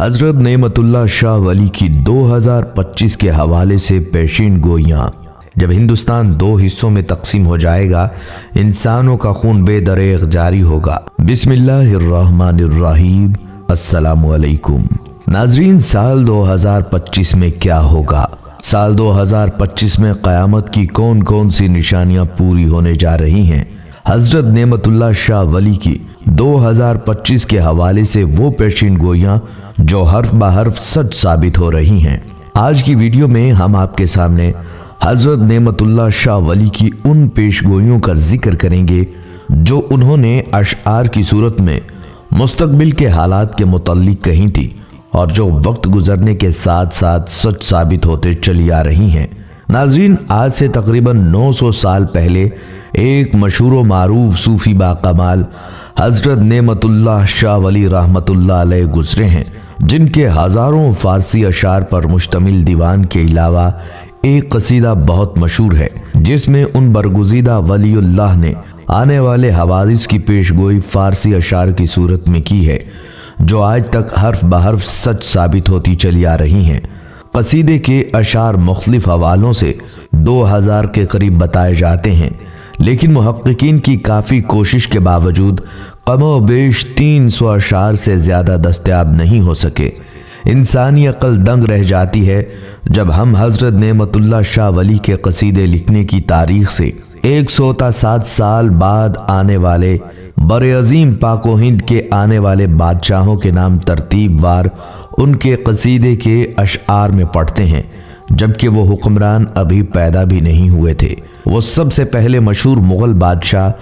हजरत नेमतुल्लाह शाह वली की 2025 के हवाले से पेशीन गोइयां। जब हिंदुस्तान दो हिस्सों में तकसीम हो जाएगा, इंसानों का खून बेदरेग जारी होगा। बिस्मिल्लाहिर्रहमानिर्रहीम। अस्सलामु अलैकुम। नाजरीन, साल 2025 में क्या होगा? साल 2025 में क़यामत की कौन कौन सी निशानियां पूरी होने जा रही हैं? हजरत नेमतुल्लाह शाह वली की 2025 के हवाले से वो पेशीन गोइयां जो हर्फ बहर्फ सच साबित हो रही हैं। आज की वीडियो में हम आपके सामने हजरत नेमतुल्लाह शाह वली की उन पेशगोइयों का जिक्र करेंगे जो उन्होंने अशआर की सूरत में मुस्तकबिल के हालात के मुतल्लिक कही थी और जो वक्त गुजरने के साथ साथ सच साबित होते चली आ रही हैं। नाजरीन, आज से तकरीबन 900 साल पहले एक मशहूर व मारूफ सूफी बाकमाल हजरत नेमतुल्लाह शाह वली रहमतुल्लाह अलैह गुजरे हैं, जिनके हजारों फारसी अशार पर मुश्तमिल दीवान के अलावा एक कसीदा बहुत मशहूर है, जिसमें उन बरगुज़ीदा वलीउल्लाह ने आने वाले हवादिस की पेशगोई फारसी अशार की सूरत में की है, जो आज तक हर्फ बहर्फ सच साबित होती चली आ रही हैं। कसीदे के अशार मुख्तलिफ हवालों से 2000 के करीब बताए जाते हैं, लेकिन मुहक्किकीन की काफ़ी कोशिश के बावजूद कमो बेश 300 अशार से ज़्यादा दस्तयाब नहीं हो सके। इंसानी अक्ल दंग रह जाती है जब हम हजरत नेमतुल्लाह शाह वली के कसीदे लिखने की तारीख से 107 साल बाद आने वाले बरे अजीम पाको हिंद के आने वाले बादशाहों के नाम तरतीब वार उनके कसीदे के अशआर में पढ़ते हैं, जबकि वो हुक्मरान अभी पैदा भी नहीं हुए थे। वो सबसे पहले मशहूर मुगल बादशाह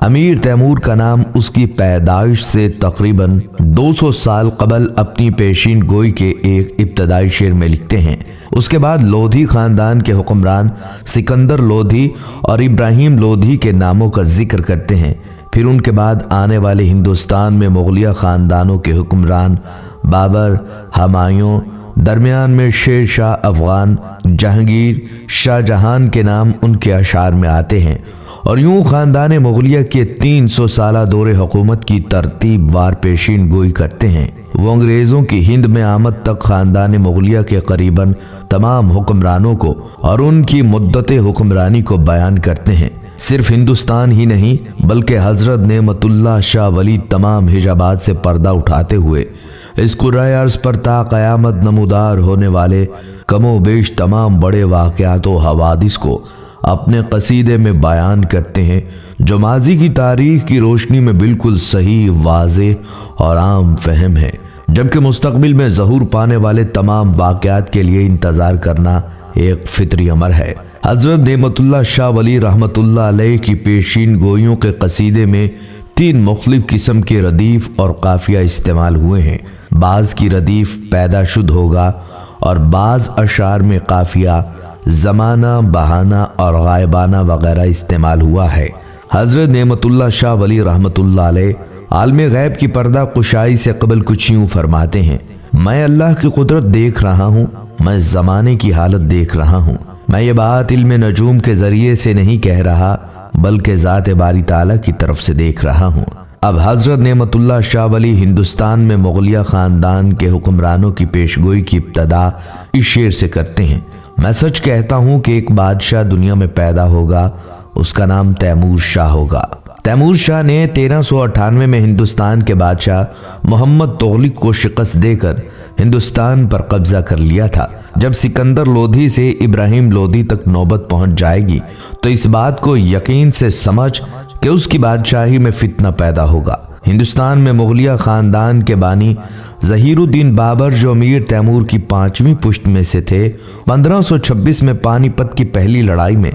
अमीर तैमूर का नाम उसकी पैदाइश से तकरीबन 200 साल कबल अपनी पेशीन गोई के एक इब्तदाई शेर में लिखते हैं। उसके बाद लोधी खानदान के हुक्मरान सिकंदर लोधी और इब्राहिम लोधी के नामों का जिक्र करते हैं। फिर उनके बाद आने वाले हिंदुस्तान में मुगलिया खानदानों के हुक्मरान बाबर, हुमायूं, दरमियान में शेर शाह अफगान, जहांगीर, शाहजहां के नाम उनके अशार में आते हैं और यूं खानदान मुगलिया के 300 साला दौरे हुकूमत की तरतीब वार पेशीन गोई करते हैं। वो अंग्रेज़ों की हिंद में आमद तक खानदान मुगलिया के करीबन तमाम हुक्मरानों को और उनकी मुद्दत हुक्मरानी को बयान करते हैं। सिर्फ हिंदुस्तान ही नहीं बल्कि हजरत नेमतुल्लाह शाह वली तमाम हिजाबात से पर्दा उठाते हुए इस कुर्राए अर्ज़ पर ता क़यामत नमूदार होने वाले कमो बेश तमाम बड़े वाक़यात व हवादिस को अपने कसीदे में बयान करते हैं, जो माजी की तारीख की रोशनी में बिल्कुल सही, वाज़े और आम फहम है, जबकि मुस्तकबिल में ज़हूर पाने वाले तमाम वाक़यात के लिए इंतज़ार करना एक फितरी अमर है। हजरत नेमतुल्लाह शाह वली रहमतुल्लाह अलैह की पेशीन गोइयों के कसीदे में 3 मुख्तलिफ किस्म के रदीफ और काफिया इस्तेमाल हुए हैं। बाज़ की रदीफ पैदा शुद होगा और बाज़ अशार में काफिया, ज़माना, बहाना और गायबाना वगैरह इस्तेमाल हुआ है। हजरत नेमतुल्लाह शाह वली रहमतुल्लाह अलैह आलमे गैब की पर्दा कुशाई से कबल कुछ यूं फरमाते हैं, मैं अल्लाह की कुदरत देख रहा हूँ, मैं ज़माने की हालत देख रहा हूँ। मैं ये बात इल्म नजूम के ज़रिए से नहीं कह रहा बल्कि ज़ात बारी ताला की तरफ से देख रहा हूँ। अब हजरत नेमतुल्लाह शाह वली हिंदुस्तान में मुगलिया ख़ानदान के हुक्मरानों की पेशगोई की इब्तदा इस शेर से करते हैं, मैं सच कहता हूँ कि एक बादशाह दुनिया में पैदा होगा, उसका नाम तैमूर शाह होगा। तैमूर शाह ने 1398 में हिंदुस्तान के बादशाह मोहम्मद तुगलक को शिकस्त देकर हिंदुस्तान पर कब्जा कर लिया था। जब सिकंदर लोधी से इब्राहिम लोधी तक नौबत पहुंच जाएगी तो इस बात को यकीन से समझ कि उसकी बादशाही में फितना पैदा होगा। हिंदुस्तान में मुगलिया खानदान के बानी ज़हीरुद्दीन बाबर, जो अमीर तैमूर की 5वीं पुश्त में से थे, 1526 में पानीपत की पहली लड़ाई में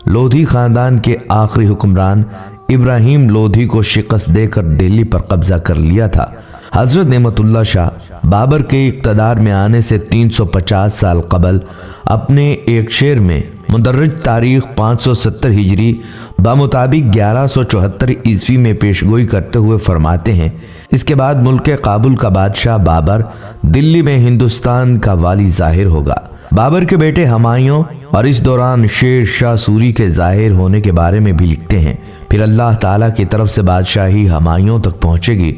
लोधी खानदान के आखिरी हुक्मरान इब्राहिम लोधी को शिकस्त देकर दिल्ली पर कब्जा कर लिया था। हजरत नेमतुल्लाह शाह बाबर के इक़्तिदार में आने से 350 साल कबल अपने एक शेर में मुदर्रज तारीख 570 हिजरी बामुताबिक 1174 ईस्वी में पेशगोई करते हुए फरमाते हैं, इसके बाद मुल्क काबुल का बादशाह बाबर दिल्ली में हिंदुस्तान का वाली जाहिर होगा। बाबर के बेटे हुमायूं और इस दौरान शेर शाह सूरी के जाहिर होने के बारे में भी लिखते हैं। फिर अल्लाह ताला की तरफ से बादशाही हुमायूं तक पहुंचेगी,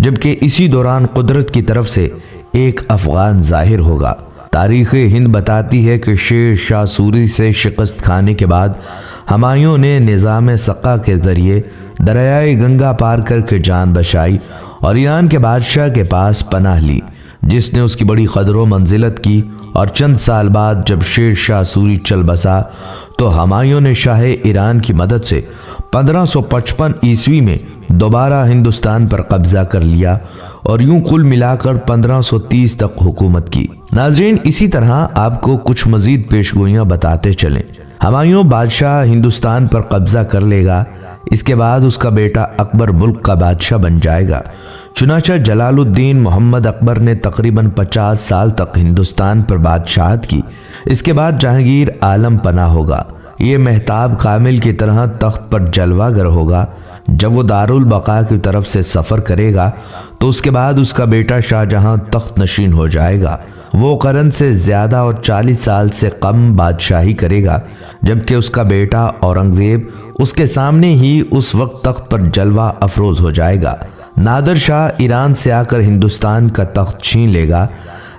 जबकि इसी दौरान कुदरत की तरफ से ایک افغان ظاہر ہوگا۔ تاریخ ہند بتاتی ہے کہ شیر شاہ سوری سے شکست کھانے کے بعد ہمایوں نے نظام سقا کے ذریعے دریائے گنگا پار کر کے جان بچائی اور ایران کے بادشاہ کے پاس پناہ لی، جس نے اس کی بڑی قدر و منزلت کی، اور چند سال بعد جب شیر شاہ سوری چل بسا تو ہمایوں نے شاہ ایران کی مدد سے 1555 عیسوی میں دوبارہ ہندوستان پر قبضہ کر لیا اور یوں کل ملا کر 1530 تک حکومت کی۔ ناظرین، اسی طرح آپ کو کچھ مزید پیشگوئیاں بتاتے چلیں۔ ہمایوں بادشاہ ہندوستان پر قبضہ کر لے گا، اس کے بعد اس کا بیٹا اکبر ملک کا بادشاہ بن جائے گا۔ چنانچہ جلال الدین محمد اکبر نے تقریباً 50 سال تک ہندوستان پر بادشاہت کی۔ اس کے بعد جہانگیر عالم پناہ ہوگا۔ یہ مہتاب کامل کی طرح تخت پر جلوہ گر ہوگا۔ جب وہ دارالبقاء کی طرف سے سفر کرے گا تو اس کے بعد اس کا بیٹا شاہ جہاں تخت نشین ہو جائے گا۔ وہ قرن سے زیادہ اور 40 سال سے کم بادشاہی کرے گا، جبکہ اس کا بیٹا اورنگزیب اس کے سامنے ہی اس وقت تخت پر جلوہ افروز ہو جائے گا۔ نادر شاہ ایران سے آ کر ہندوستان کا تخت چھین لے گا،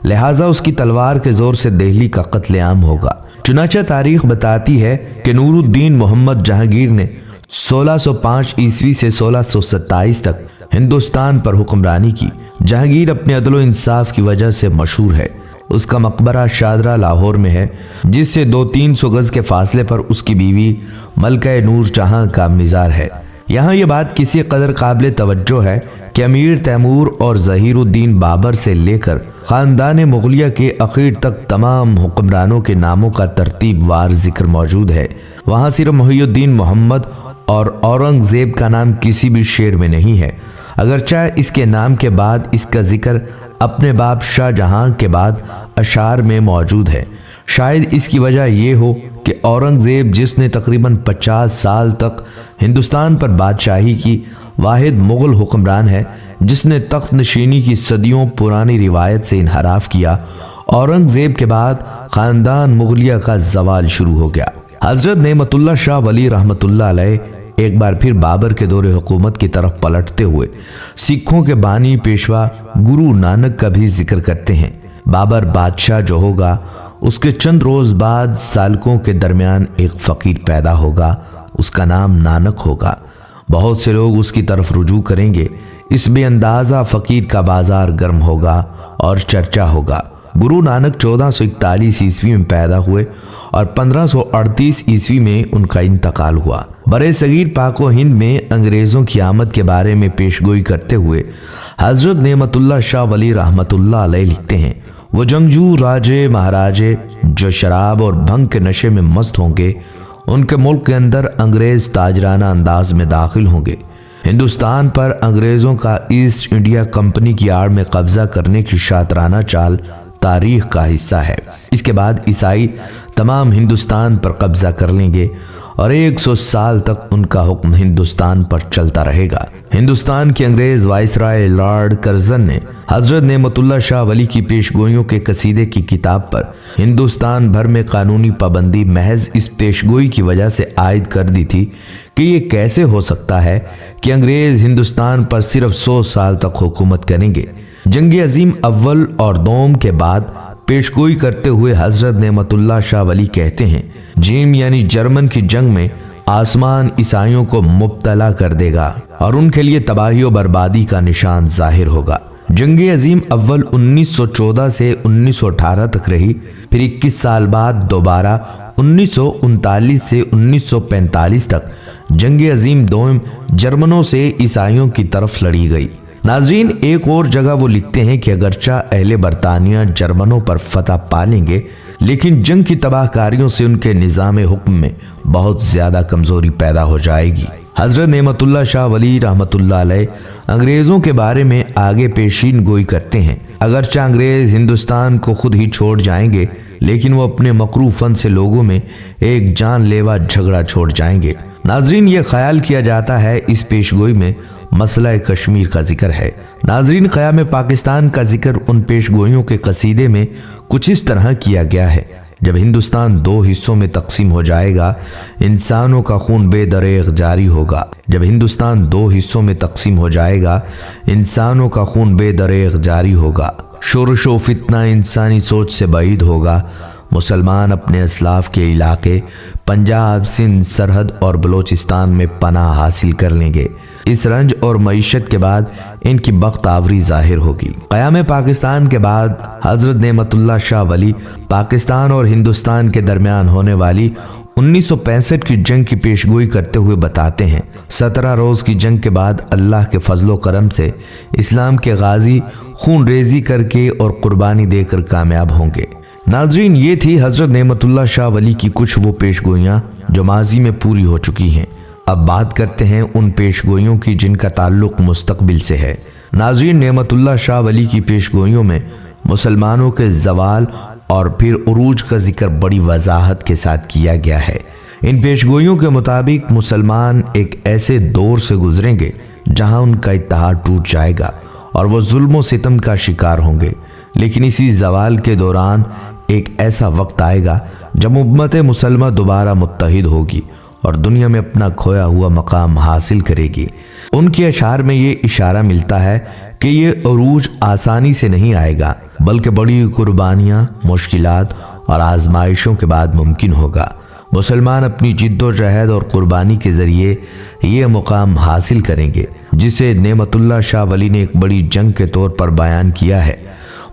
لہٰذا اس کی تلوار کے زور سے دہلی کا قتل عام ہوگا۔ چنانچہ تاریخ بتاتی ہے کہ نور الدین محمد جہانگیر نے 1605 عیسوی سے 1627 تک ہندوستان پر حکمرانی کی۔ جہانگیر اپنے عدل و انصاف کی وجہ سے مشہور ہے۔ اس کا مقبرہ شادرہ لاہور میں ہے، جس سے 200-300 گز کے فاصلے پر اس کی بیوی ملکہ نور جہاں کا مزار ہے۔ یہاں یہ بات کسی قدر قابل توجہ ہے کہ امیر تیمور اور ظہیر الدین بابر سے لے کر خاندان مغلیہ کے اخیر تک تمام حکمرانوں کے ناموں کا ترتیب وار ذکر موجود ہے۔ وہاں صرف محی الدین محمد اور اورنگزیب کا نام کسی بھی شعر میں نہیں ہے، اگرچہ اس کے نام کے بعد اس کا ذکر اپنے باپ شاہ جہاں کے بعد اشعار میں موجود ہے۔ شاید اس کی وجہ یہ ہو کہ اورنگزیب، جس نے تقریباً 50 سال تک ہندوستان پر بادشاہی کی، واحد مغل حکمران ہے جس نے تخت نشینی کی صدیوں پرانی روایت سے انحراف کیا۔ اورنگزیب کے بعد خاندان مغلیہ کا زوال شروع ہو گیا۔ حضرت نعمت اللہ شاہ ولی رحمۃ اللہ علیہ ایک بار پھر بابر کے دور حکومت کی طرف پلٹتے ہوئے سکھوں کے بانی پیشوا گرو نانک کا بھی ذکر کرتے ہیں۔ بابر بادشاہ جو ہوگا، اس کے چند روز بعد سالکوں کے درمیان ایک فقیر پیدا ہوگا، اس کا نام نانک ہوگا۔ بہت سے لوگ اس کی طرف رجوع کریں گے۔ اس بے اندازہ فقیر کا بازار گرم ہوگا اور چرچا ہوگا۔ گرو نانک 1441 عیسوی میں پیدا ہوئے اور 1538 عیسوی میں ان کا انتقال ہوا۔ برے صغیر پاک و ہند میں انگریزوں کی آمد کے بارے میں پیشگوئی کرتے ہوئے حضرت نعمت اللہ شاہ ولی رحمۃ اللہ علیہ لکھتے ہیں، وہ جنگجو راجے مہاراجے جو شراب اور بھنگ کے نشے میں مست ہوں گے، ان کے ملک کے اندر انگریز تاجرانہ انداز میں داخل ہوں گے۔ ہندوستان پر انگریزوں کا ایسٹ انڈیا کمپنی کی آڑ میں قبضہ کرنے کی شاطرانہ چال تاریخ کا حصہ ہے۔ اس کے بعد عیسائی تمام ہندوستان پر قبضہ کر لیں گے اور 100 سال تک ان کا حکم ہندوستان پر چلتا رہے گا۔ ہندوستان کے انگریز وائسرائے لارڈ کرزن نے حضرت نعمت اللہ شاہ ولی کی پیشگوئیوں کے قصیدے کی کتاب پر ہندوستان بھر میں قانونی پابندی محض اس پیشگوئی کی وجہ سے عائد کر دی تھی کہ یہ کیسے ہو سکتا ہے کہ انگریز ہندوستان پر صرف 100 سال تک حکومت کریں گے۔ جنگ عظیم اول اور دوم کے بعد پیشگوئی کرتے ہوئے حضرت نعمت اللہ شاہ ولی کہتے ہیں، جیم یعنی جرمن کی جنگ میں آسمان عیسائیوں کو مبتلا کر دے گا اور ان کے لیے تباہی و بربادی کا نشان ظاہر ہوگا۔ جنگ عظیم اول 1914 سے 1918 تک رہی، پھر 21 سال بعد دوبارہ 1939 سے 1945 تک جنگ عظیم دوم جرمنوں سے عیسائیوں کی طرف لڑی گئی۔ ناظرین، ایک اور جگہ وہ لکھتے ہیں کہ اگرچہ اہل برطانیہ جرمنوں پر فتح پا لیں گے، لیکن جنگ کی تباہ کاریوں سے ان کے نظام حکم میں بہت زیادہ کمزوری پیدا ہو جائے گی۔ حضرت نعمت اللہ شاہ ولی رحمۃ اللہ علیہ انگریزوں کے بارے میں آگے پیشین گوئی کرتے ہیں، اگرچہ انگریز ہندوستان کو خود ہی چھوڑ جائیں گے، لیکن وہ اپنے مکروہ فن سے لوگوں میں ایک جان لیوا جھگڑا چھوڑ جائیں گے۔ ناظرین، یہ خیال کیا جاتا ہے اس پیشگوئی میں مسئلہ کشمیر کا ذکر ہے۔ ناظرین، قیام پاکستان کا ذکر ان پیشگوئیوں کے قصیدے میں کچھ اس طرح کیا گیا ہے، جب ہندوستان 2 حصوں میں تقسیم ہو جائے گا، انسانوں کا خون بے دریغ جاری ہوگا۔ جب ہندوستان 2 حصوں میں تقسیم ہو جائے گا، انسانوں کا خون بے دریغ جاری ہوگا۔ शोरश व फितना इंसानी सोच से बाइद होगा। मुसलमान अपने असलाफ के इलाके पंजाब, सिंध, सरहद और बलोचिस्तान में पनाह हासिल कर लेंगे। इस रंज और मईशत के बाद इनकी बख्तावरी जाहिर होगी। क़याम पाकिस्तान के बाद हज़रत नेमतुल्लाह शाह वली पाकिस्तान और हिंदुस्तान के दरमियान होने वाली 1965 की जंग की पेशगोई करते हुए बताते हैं, 17 रोज की जंग के बाद अल्लाह के फजलो करम से इस्लाम के गाजी खून रेजी करके और कुर्बानी देकर कामयाब होंगे। नाज़रीन, ये थी हज़रत नेमतुल्लाह शाह वली की कुछ वो पेशगोइयाँ जो माजी में पूरी हो चुकी हैं। अब बात करते हैं उन पेशगोइयों की जिनका ताल्लुक मुस्तकबिल से है। नाज़रीन, नेमतुल्लाह शाह वली की पेशगोइयों में मुसलमानों के ज़वाल और फिर उरूज का जिक्र बड़ी वजाहत के साथ किया गया है। इन पेशगोइयों के मुताबिक मुसलमान एक ऐसे दौर से गुजरेंगे जहां उनका इत्तेहाद टूट जाएगा और वो जुल्म व सितम का शिकार होंगे। लेकिन इसी ज़वाल के दौरान एक ऐसा वक्त आएगा जब उम्मत मुसलमा दोबारा मुत्तहिद होगी और दुनिया में अपना खोया हुआ मकाम हासिल करेगी। उनके अशार में ये इशारा मिलता है कि ये अरूज आसानी से नहीं आएगा, बल्कि बड़ी कुर्बानियाँ, मुश्किलात और आजमाइशों के बाद मुमकिन होगा। मुसलमान अपनी जिद्दोजहद और कुर्बानी के ज़रिए ये मुकाम हासिल करेंगे जिसे नेमतुल्लाह शाह वली ने एक बड़ी जंग के तौर पर बयान किया है।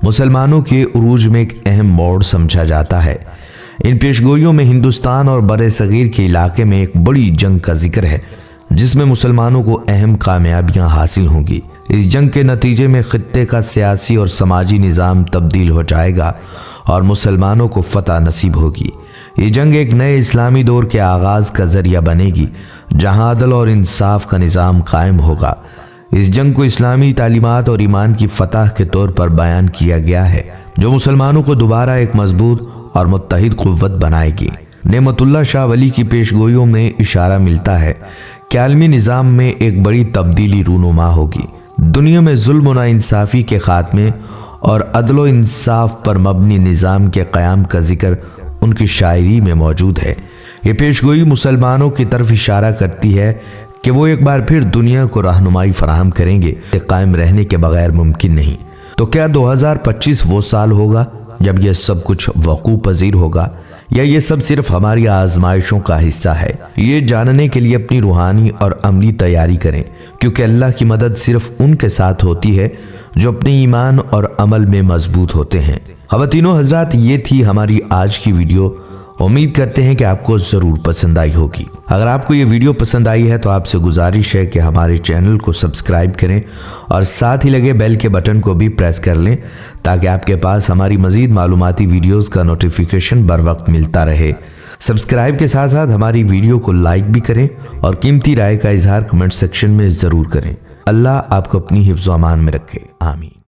मुसलमानों के उरूज में एक अहम मोड़ समझा जाता है। इन पेशगोइयों में हिंदुस्तान और बरे सगीर के इलाके में एक बड़ी जंग का जिक्र है जिसमें मुसलमानों को अहम कामयाबियां हासिल होंगी। इस जंग के नतीजे में खित्ते का सियासी और समाजी निज़ाम तब्दील हो जाएगा और मुसलमानों को फतह नसीब होगी। ये जंग एक नए इस्लामी दौर के आगाज़ का ज़रिया बनेगी जहां अदल और इंसाफ का निज़ाम कायम होगा। इस जंग को इस्लामी तालीमात और ईमान की फतह के तौर पर बयान किया गया है जो मुसलमानों को दोबारा एक मजबूत और मुत्तहिद कुव्वत बनाएगी। नेमतुल्लाह शाह वली की पेशगोइयों में इशारा मिलता है कि आलमी निज़ाम में एक बड़ी तब्दीली रूनुमा होगी। दुनिया में जुल्म व नाइंसाफ़ी के खात्मे और अदल इंसाफ पर मबनी निज़ाम के क़याम का जिक्र उनकी शायरी में मौजूद है। ये पेशगोई मुसलमानों की तरफ इशारा करती है कि वो एक बार फिर दुनिया को रहनुमाई फराहम करेंगे कि कायम रहने के बगैर मुमकिन नहीं। तो क्या 2025 वो साल होगा जब यह सब कुछ वक़ू पजीर होगा, या ये सब सिर्फ हमारी आजमाइशों का हिस्सा है? ये जानने के लिए अपनी रूहानी और अमली तैयारी करें, क्योंकि अल्लाह की मदद सिर्फ उनके साथ होती है जो अपने ईमान और अमल में मजबूत होते हैं। ख़वातीनो हज़रात, ये थी हमारी आज की वीडियो। उम्मीद करते हैं कि आपको ज़रूर पसंद आई होगी। अगर आपको ये वीडियो पसंद आई है तो आपसे गुजारिश है कि हमारे चैनल को सब्सक्राइब करें और साथ ही लगे बेल के बटन को भी प्रेस कर लें ताकि आपके पास हमारी मज़ीद मालूमाती वीडियोस का नोटिफिकेशन बर वक्त मिलता रहे। सब्सक्राइब के साथ साथ हमारी वीडियो को लाइक भी करें और कीमती राय का इजहार कमेंट सेक्शन में ज़रूर करें। अल्लाह आपको अपनी हिफ्ज़ व अमान में रखे। आमीन।